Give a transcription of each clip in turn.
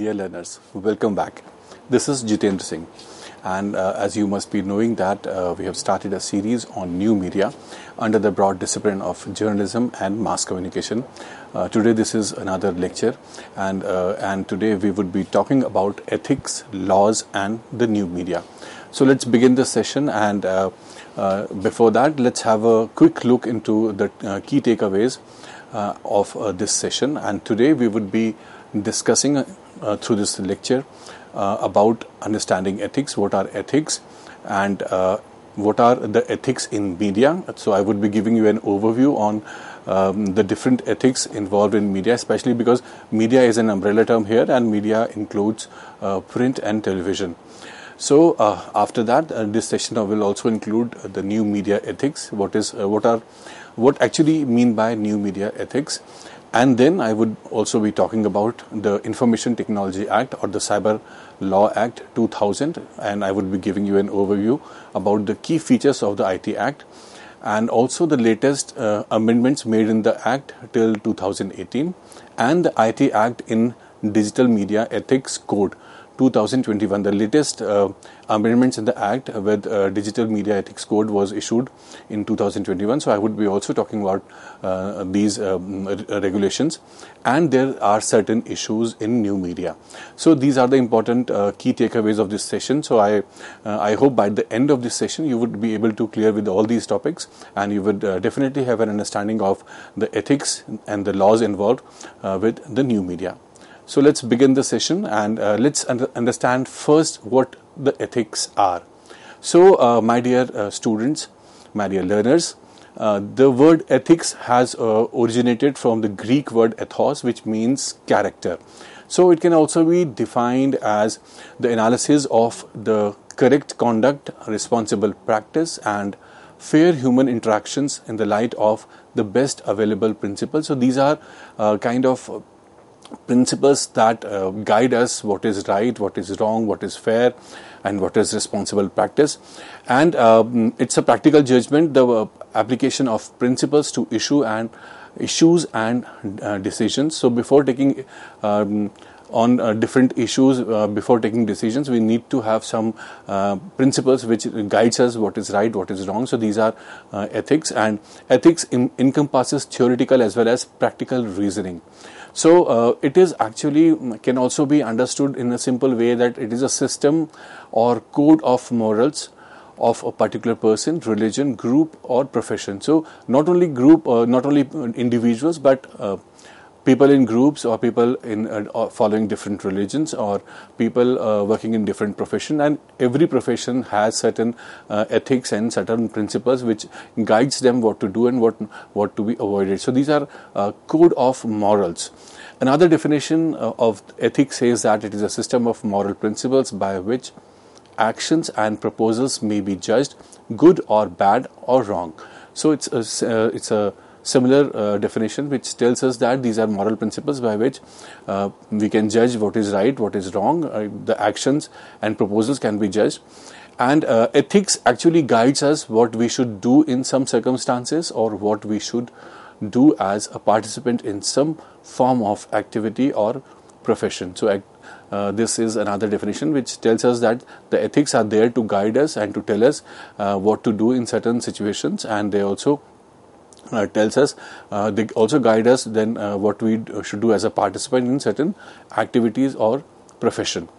dear learners, welcome back. This is Jitendra Singh, and as you must be knowing that we have started a series on new media under the broad discipline of journalism and mass communication. Today this is another lecture, and today we would be talking about ethics, laws and the new media. So let's begin this session, and before that let's have a quick look into the key takeaways of this session. And today we would be discussing through this lecture about understanding ethics, what are ethics, and what are the ethics in media. So I would be giving you an overview on the different ethics involved in media, especially because media is an umbrella term here, and media includes print and television. So after that, this session will also include the new media ethics. What actually mean by new media ethics, and then I would also be talking about the Information Technology Act or the Cyber Law Act 2000, and I would be giving you an overview about the key features of the IT Act and also the latest amendments made in the Act till 2018 and the IT Act in Digital Media Ethics Code 2021. The latest amendments in the Act with Digital Media Ethics Code was issued in 2021. So I would be also talking about these regulations, and there are certain issues in new media. So these are the important key takeaways of this session. So I hope by the end of this session you would be able to clear with all these topics, and you would definitely have an understanding of the ethics and the laws involved with the new media. So let's begin the session, and let's understand first what the ethics are. So my dear students, my dear learners, the word ethics has originated from the Greek word ethos, which means character. So it can also be defined as the analysis of the correct conduct, responsible practice and fair human interactions in the light of the best available principles. So these are kind of principles that guide us what is right, what is wrong, what is fair and what is responsible practice. And it's a practical judgment, the application of principles to issues and decisions. So before taking on different issues, before taking decisions, we need to have some principles which guides us what is right, what is wrong. So these are ethics, and ethics encompasses theoretical as well as practical reasoning. So it is actually can also be understood in a simple way that it is a system or code of morals of a particular person, religion, group or profession. So not only individuals, but people in groups or people in following different religions or people working in different profession, and every profession has certain ethics and certain principles which guides them what to do and what to be avoided. So these are code of morals. Another definition of ethics says that it is a system of moral principles by which actions and proposals may be judged good or bad or wrong. So it's a similar definition which tells us that these are moral principles by which we can judge what is right, what is wrong, the actions and proposals can be judged. And ethics actually guides us what we should do in some circumstances or what we should do as a participant in some form of activity or profession. So this is another definition which tells us that the ethics are there to guide us and to tell us what to do in certain situations, and they also tells us, they also guide us then what we should do as a participant in certain activities or profession.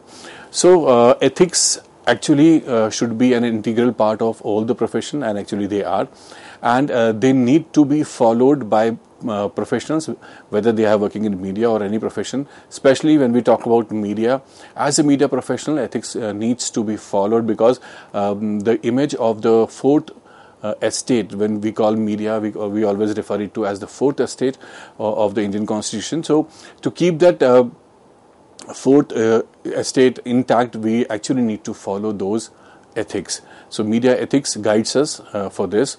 So ethics actually should be an integral part of all the profession, and actually they are, and they need to be followed by professionals, whether they are working in media or any profession. Especially when we talk about media, as a media professional, ethics needs to be followed, because the image of the fourth estate, when we call media, we always refer it to as the fourth estate of the Indian Constitution. So to keep that fourth estate intact, we actually need to follow those ethics. So media ethics guides us for this,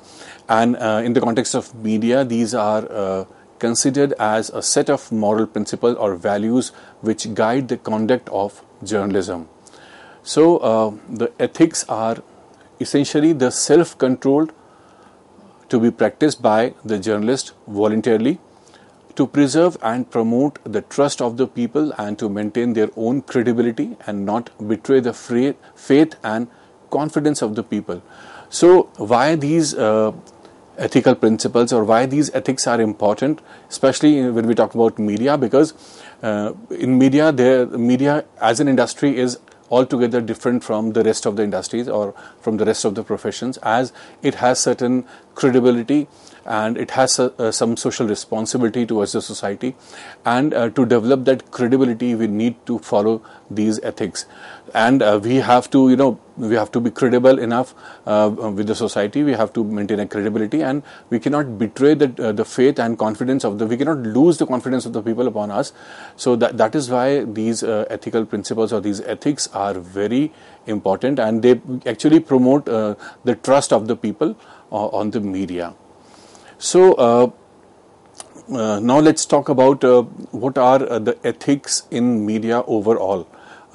and in the context of media, these are considered as a set of moral principles or values which guide the conduct of journalism. So the ethics are essentially the self-control to be practiced by the journalist voluntarily to preserve and promote the trust of the people and to maintain their own credibility and not betray the faith and confidence of the people. So why these ethical principles, or why these ethics are important, especially when we talk about media? Because in media, media as an industry is altogether different from the rest of the industries or from the rest of the professions, as it has certain credibility and it has some social responsibility towards the society, and to develop that credibility we need to follow these ethics, and we have to we have to be credible enough with the society. We have to maintain a credibility, and we cannot betray the faith and confidence of we cannot lose the confidence of the people upon us. So that is why these ethical principles or these ethics are very important, and they actually promote the trust of the people on the media. So now let's talk about what are the ethics in media overall.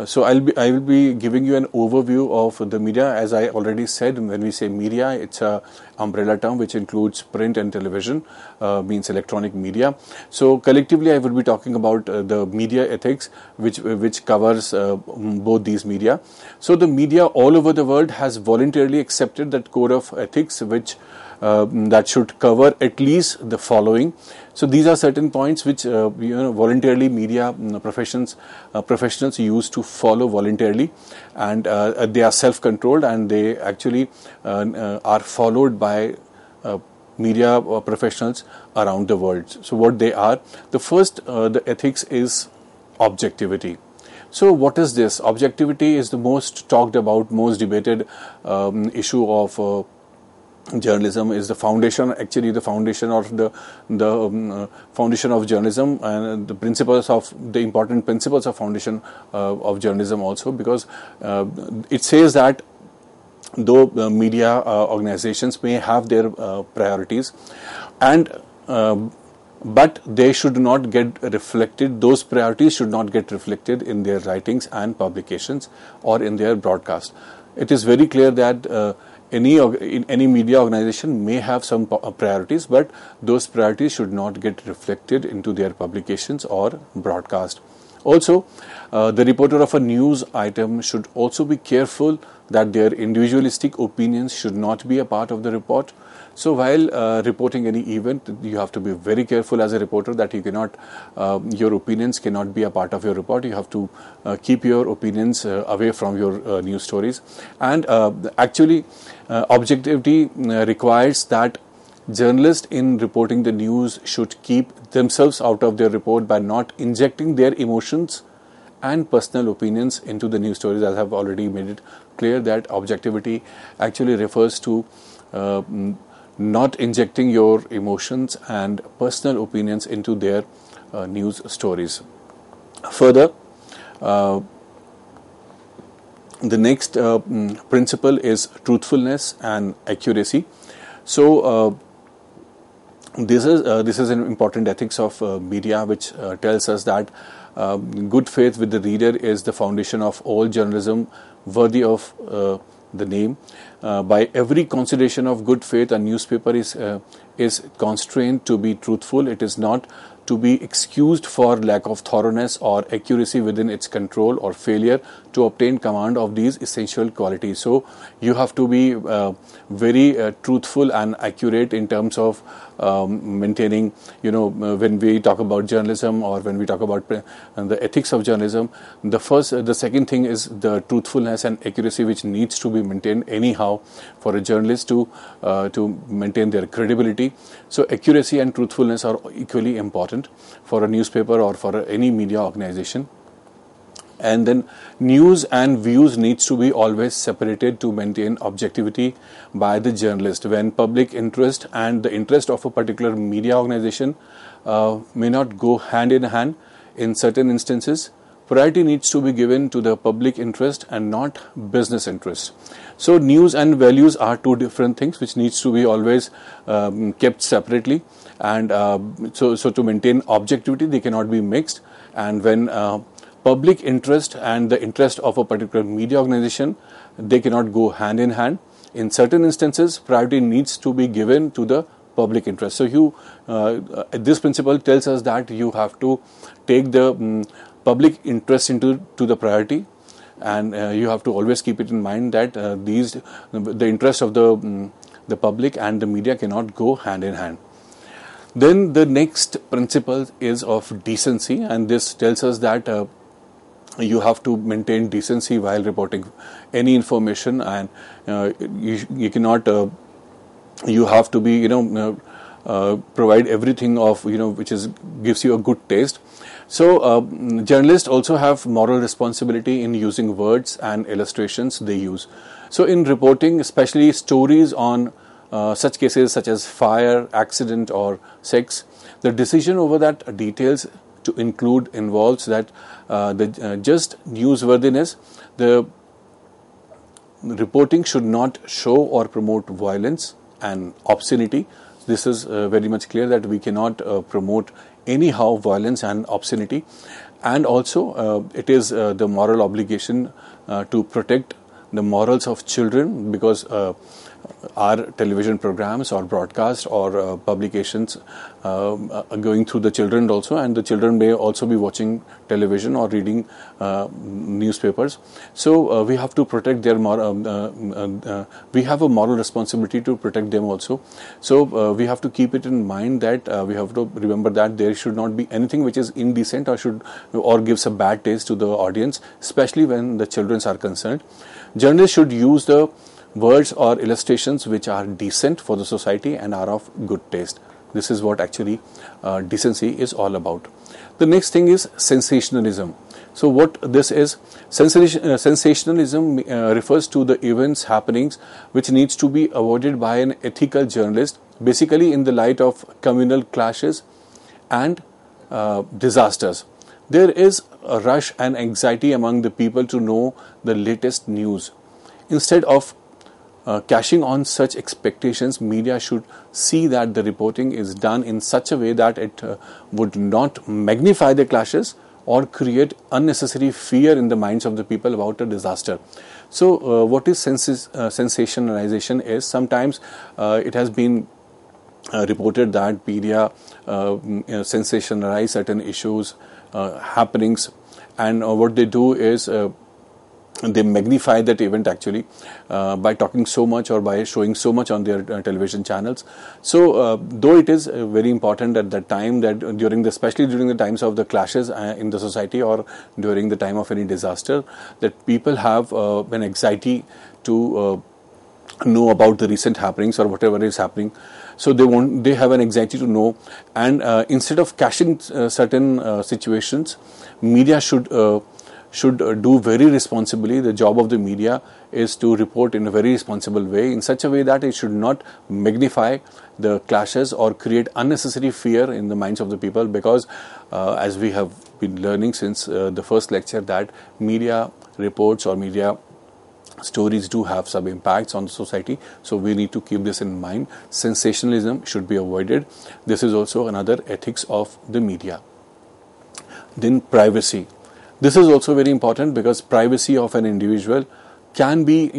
So I will be giving you an overview of the media. As I already said, when we say media, it's a umbrella term which includes print and television, means electronic media. So collectively, I will be talking about the media ethics, which covers both these media. So the media all over the world has voluntarily accepted that code of ethics, which that should cover at least the following. So these are certain points which voluntarily media professionals used to follow voluntarily, and they are self-controlled, and they actually are followed by media professionals around the world. So what they are: the first, the ethics is objectivity. So what is this? Objectivity is the most talked about, most debated issue of journalism. Is the foundation, actually the foundation of the foundation of journalism, and the important principles of foundation of journalism also, because it says that though media organizations may have their priorities, and but they should not get reflected, those priorities should not get reflected in their writings and publications or in their broadcast. It is very clear that any media organization may have some priorities, but those priorities should not get reflected into their publications or broadcast. Also, the reporter of a news item should also be careful that their individualistic opinions should not be a part of the report. So while reporting any event, you have to be very careful as a reporter that you cannot, your opinions cannot be a part of your report. You have to keep your opinions away from your news stories. And actually, objectivity requires that journalists in reporting the news should keep themselves out of their report by not injecting their emotions and personal opinions into the news stories. As I have already made it clear that objectivity actually refers to not injecting your emotions and personal opinions into their news stories. Further, the next principle is truthfulness and accuracy. So this is an important ethics of media, which tells us that good faith with the reader is the foundation of all journalism worthy of the name. By every consideration of good faith, a newspaper is constrained to be truthful. It is not to be excused for lack of thoroughness or accuracy within its control or failure to obtain command of these essential qualities. So you have to be very truthful and accurate in terms of maintaining, when we talk about journalism or when we talk about the ethics of journalism, the second thing is the truthfulness and accuracy, which needs to be maintained anyhow for a journalist to maintain their credibility. So accuracy and truthfulness are equally important for a newspaper or for any media organization. And then news and views needs to be always separated to maintain objectivity by the journalist. When public interest and the interest of a particular media organization may not go hand in hand, in certain instances priority needs to be given to the public interest and not business interests. So news and values are two different things which needs to be always kept separately, and so to maintain objectivity they cannot be mixed. And when public interest and the interest of a particular media organization, they cannot go hand in hand. In certain instances, priority needs to be given to the public interest. So this principle tells us that you have to take the public interest into the priority, and you have to always keep it in mind that the interest of the public and the media cannot go hand in hand. Then the next principle is of decency, and this tells us that you have to maintain decency while reporting any information, and you cannot. You have to be, provide everything of which gives you a good taste. So journalists also have moral responsibility in using words and illustrations they use. So in reporting, especially stories on such cases such as fire, accident, or sex, the decision over that details to include involves that just newsworthiness. The reporting should not show or promote violence and obscenity. This is very much clear that we cannot promote anyhow violence and obscenity. And also it is the moral obligation to protect the morals of children, because our television programs or broadcast or publications are going through the children also, and the children may also be watching television or reading newspapers. So we have to protect their we have a moral responsibility to protect them also. So we have to keep it in mind that we have to remember that there should not be anything which is indecent or gives a bad taste to the audience, especially when the children are concerned. Journalists should use the words or illustrations which are decent for the society and are of good taste. This is what actually decency is all about. The next thing is sensationalism. So what this is, sensationalism refers to the events, happenings which needs to be avoided by an ethical journalist, basically in the light of communal clashes and disasters. There is a rush and anxiety among the people to know the latest news. Instead of cashing on such expectations, media should see that the reporting is done in such a way that it would not magnify the clashes or create unnecessary fear in the minds of the people about a disaster. So what is sensationalization is, sometimes it has been reported that media sensationalize certain issues, happenings, and what they do is they magnify that event actually by talking so much or by showing so much on their television channels. So though it is very important at that time, that especially during the times of the clashes in the society or during the time of any disaster, that people have an anxiety to know about the recent happenings or whatever is happening. So they have an anxiety to know, and instead of cashing certain situations, media should do very responsibly. The job of the media is to report in a very responsible way, in such a way that it should not magnify the clashes or create unnecessary fear in the minds of the people, because as we have been learning since the first lecture, that media reports or media stories do have some impacts on the society. So we need to keep this in mind. Sensationalism should be avoided. This is also another ethics of the media. Then privacy. This is also very important, because privacy of an individual can be,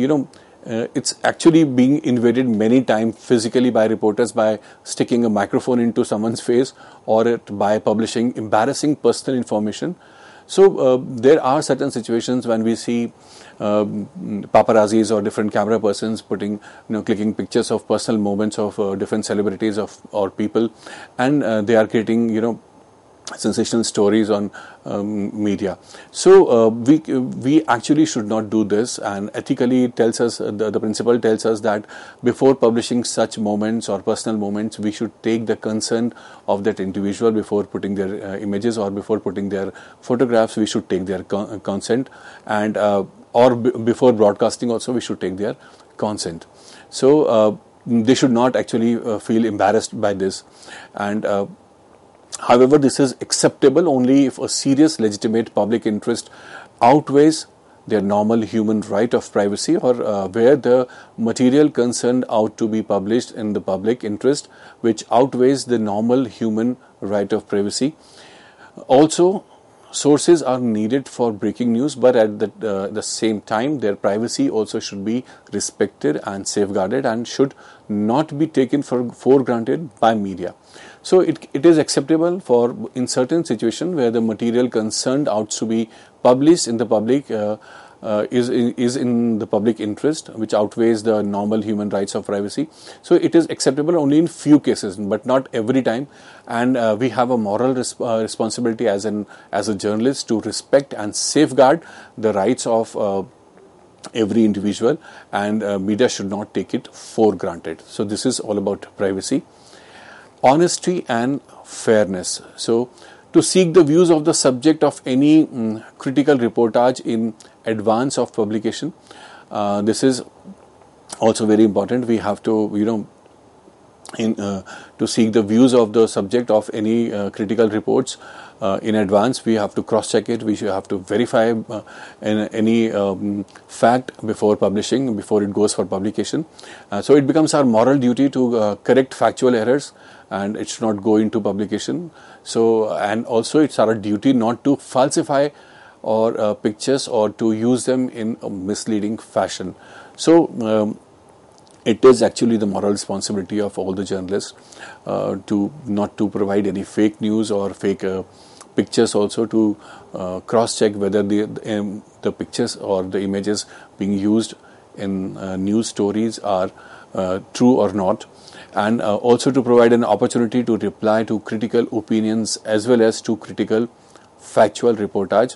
it's actually being invaded many times physically by reporters by sticking a microphone into someone's face, or by publishing embarrassing personal information. So there are certain situations when we see paparazzis or different camera persons clicking pictures of personal moments of different celebrities or people, and they are creating sensational stories on media. So we actually should not do this, and ethically it tells us, the principle tells us that before publishing such moments or personal moments, we should take the consent of that individual before putting their images or before putting their photographs. We should take their consent, and before broadcasting also we should take their consent. So they should not actually feel embarrassed by this, and however, this is acceptable only if a serious legitimate public interest outweighs their normal human right of privacy, or where the material concerned ought to be published in the public interest, which outweighs the normal human right of privacy. Also, sources are needed for breaking news, but at the same time, their privacy also should be respected and safeguarded and should not be taken for granted by media. So it is acceptable for in certain situations where the material concerned ought to be published in the public is in the public interest, which outweighs the normal human rights of privacy. So it is acceptable only in few cases, but not every time. And we have a moral responsibility as a journalist to respect and safeguard the rights of every individual, and media should not take it for granted. So this is all about privacy, honesty and fairness. So to seek the views of the subject of any critical reportage in advance of publication, this is also very important. We have to to seek the views of the subject of any critical reports in advance. We have to cross check it. We should have to verify any fact before publishing, before it goes for publication. So it becomes our moral duty to correct factual errors, and it should not go into publication. So, and also it's our duty not to falsify or pictures or to use them in a misleading fashion. So it is actually the moral responsibility of all the journalists to not to provide any fake news or fake pictures, also to cross check whether the pictures or the images being used in news stories are true or not, and also to provide an opportunity to reply to critical opinions as well as to critical factual reportage.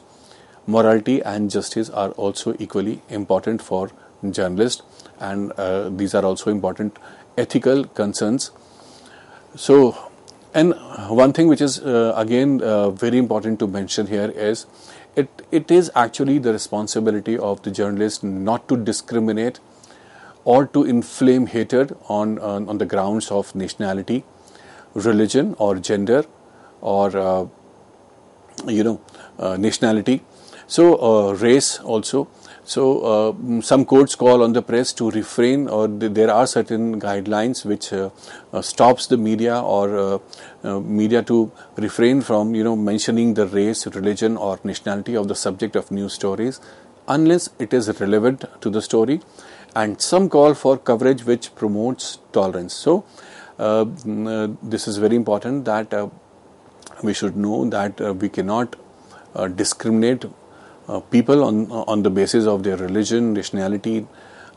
Morality and justice are also equally important for journalists, and these are also important ethical concerns. So, and one thing which is again very important to mention here is it is actually the responsibility of the journalist not to discriminate or to inflame hatred on the grounds of nationality, religion or gender or nationality. So race also. So some courts call on the press to refrain, or there are certain guidelines which stops the media or media to refrain from mentioning the race, religion or nationality of the subject of news stories unless it is relevant to the story, and some call for coverage which promotes tolerance. So this is very important that we should know that we cannot discriminate people on the basis of their religion, nationality,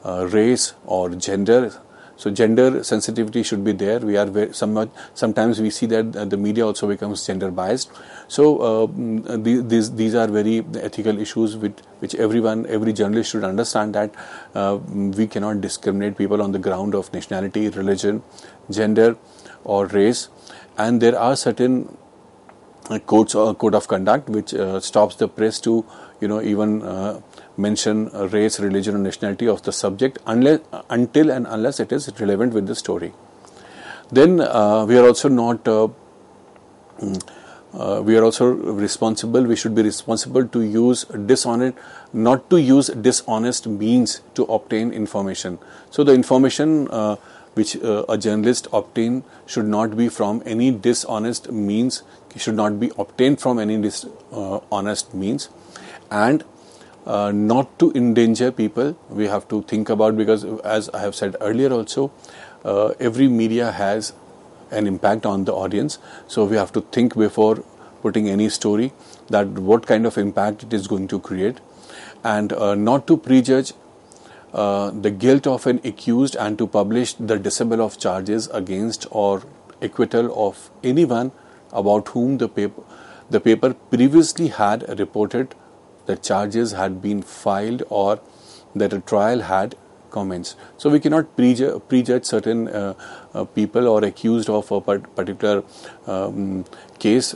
race or gender. So gender sensitivity should be there. We are sometimes we see that the media also becomes gender biased. So these are very ethical issues which every journalist should understand, that we cannot discriminate people on the ground of nationality, religion, gender or race. And there are certain codes or code of conduct which stops the press to even mention race, religion or nationality of the subject until and unless it is relevant with the story. Then we are also responsible. We should be responsible to use not to use dishonest means to obtain information. So the information which a journalist obtain should not be from any dishonest means, should not be obtained from any dishonest means, and not to endanger people. We have to think about, because as I have said earlier also, every media has an impact on the audience. So we have to think before putting any story that what kind of impact it is going to create, and not to prejudge the guilt of an accused, and to publish the dismissal of charges against or acquittal of anyone about whom the paper previously had reported that charges had been filed or that a trial had commenced. So we cannot prejudge certain people or accused of a particular case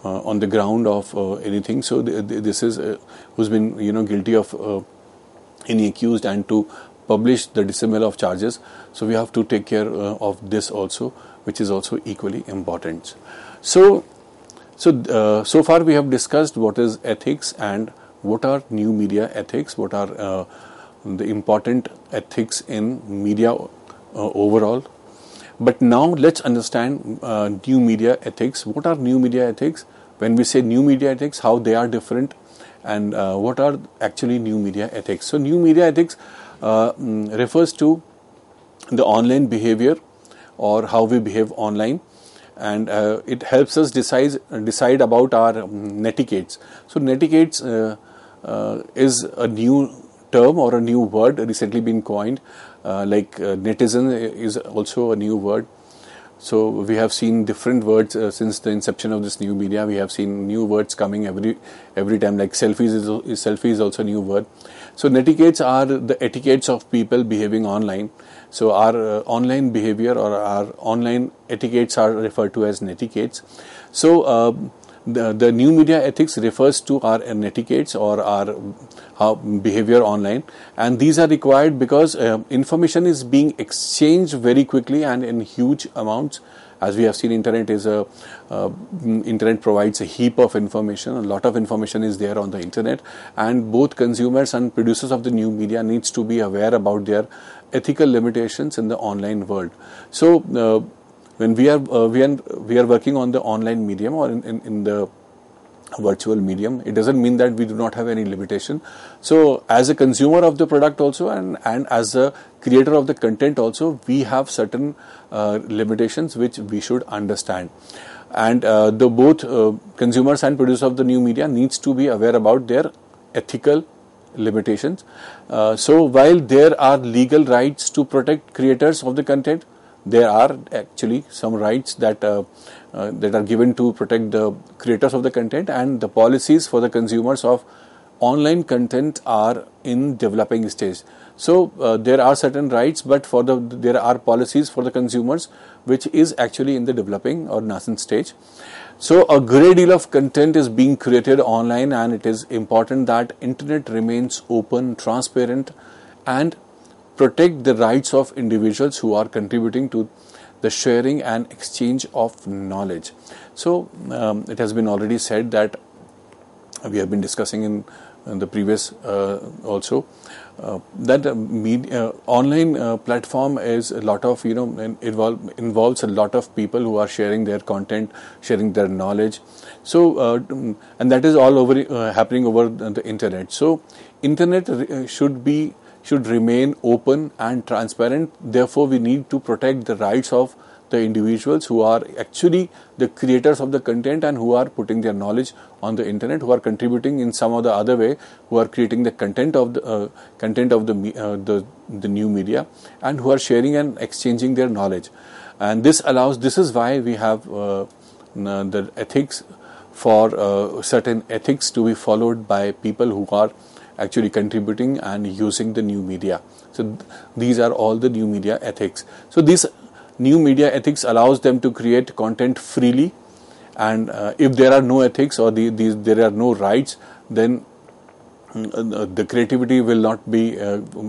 on the ground of anything. So this is who's been guilty of any accused, and to publish the dismissal of charges. So we have to take care of this also, which is also equally important. So far we have discussed what is ethics and what are new media ethics, what are the important ethics in media overall. But now let's understand new media ethics. What are new media ethics? when we say new media ethics, how they are different, and what are actually new media ethics. So new media ethics refers to the online behavior or how we behave online, and it helps us decide about our netiquettes. So netiquettes is a new term or a new word recently been coined, netizen is also a new word. So we have seen different words since the inception of this new media. We have seen new words coming every time, like selfie is also a new word. So netiquettes are the etiquettes of people behaving online. So our online behavior or our online etiquettes are referred to as netiquettes. So the new media ethics refers to our netiquettes or our behavior online, and these are required because information is being exchanged very quickly and in huge amounts. As we have seen, internet provides a heap of information. A lot of information is there on the internet, and both consumers and producers of the new media needs to be aware about their ethical limitations in the online world. So when we are working on the online medium or in the virtual medium, it doesn't mean that we do not have any limitation. So as a consumer of the product also, and as a creator of the content also, we have certain limitations which we should understand. And the both consumers and producers of the new media needs to be aware about their ethical limitations. So while there are legal rights to protect creators of the content, there are actually some rights that are given to protect the creators of the content, and the policies for the consumers of online content are in developing stage. So there are certain rights, but there are policies for the consumers which is actually in the developing or nascent stage. So a great deal of content is being created online, and it is important that internet remains open, transparent, and protect the rights of individuals who are contributing to the sharing and exchange of knowledge. So it has been already said that we have been discussing in the previous also that online platform is a lot of involves a lot of people who are sharing their content, sharing their knowledge. So and that is all over happening over the internet. So internet should remain open and transparent. Therefore, we need to protect the rights of the individuals who are actually the creators of the content and who are putting their knowledge on the internet, who are contributing in some or the other way, who are creating the content of the new media, and who are sharing and exchanging their knowledge. And this is why we have the ethics for certain ethics to be followed by people who are actually contributing and using the new media. So these are all the new media ethics. So these new media ethics allows them to create content freely, and if there are no ethics or there are no rights, then the creativity will not be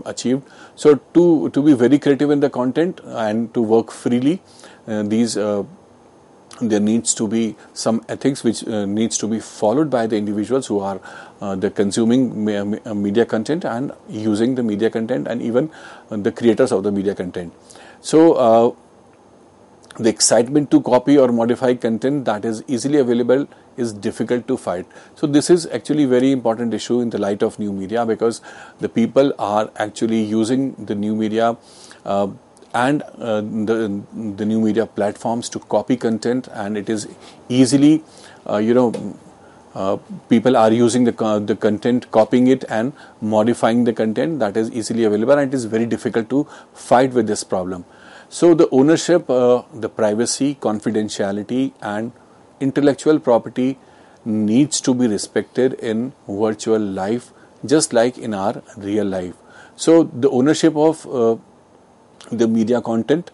achieved. So to be very creative in the content and to work freely, there needs to be some ethics which needs to be followed by the individuals who are the consuming media content and using the media content, and even the creators of the media content. So the excitement to copy or modify content that is easily available is difficult to fight. So this is actually very important issue in the light of new media, because the people are actually using the new media and the new media platforms to copy content, and it is easily people are using the content, copying it and modifying the content that is easily available, and it is very difficult to fight with this problem. So the ownership, the privacy, confidentiality and intellectual property needs to be respected in virtual life just like in our real life. So the ownership of the media content,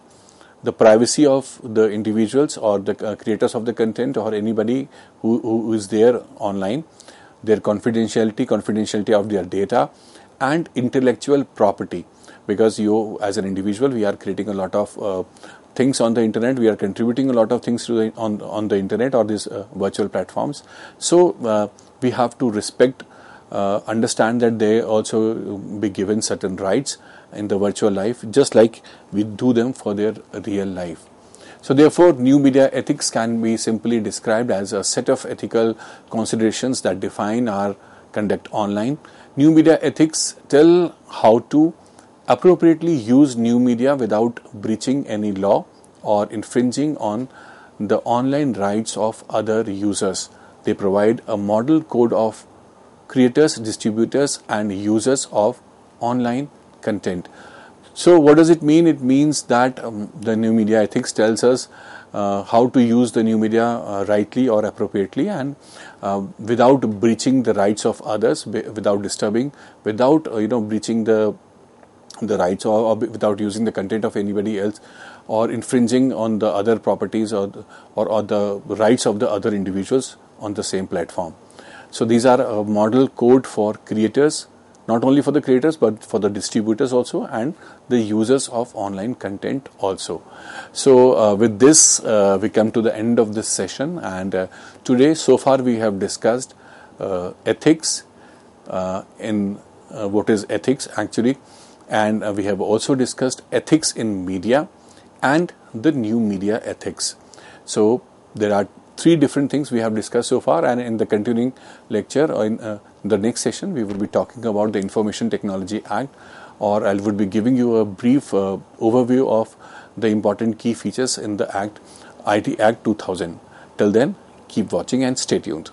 the privacy of the individuals or the creators of the content or anybody who is there online, their confidentiality of their data, and intellectual property. Because you as an individual, we are creating a lot of things on the internet, we are contributing a lot of things to on the internet or these virtual platforms. So we have to respect, understand that they also be given certain rights in the virtual life, just like we do them for their real life. So therefore, new media ethics can be simply described as a set of ethical considerations that define our conduct online. New media ethics tell how to appropriately use new media without breaching any law or infringing on the online rights of other users. They provide a model code of creators, distributors, and users of online content. So what does it mean? It means that the new media ethics tells us how to use the new media rightly or appropriately, and without breaching the rights of others, without disturbing, without breaching the rights, or without using the content of anybody else, or infringing on the other properties or the rights of the other individuals on the same platform. So these are a model code for creators, not only for the creators but for the distributors also, and the users of online content also. So with this we come to the end of this session, and today so far we have discussed ethics in what is ethics actually, and we have also discussed ethics in media and the new media ethics. So there are three different things we have discussed so far, and in the continuing lecture or in the next session we will be talking about the Information Technology Act, or I would be giving you a brief overview of the important key features in the Act, IT Act 2000. Till then, keep watching and stay tuned.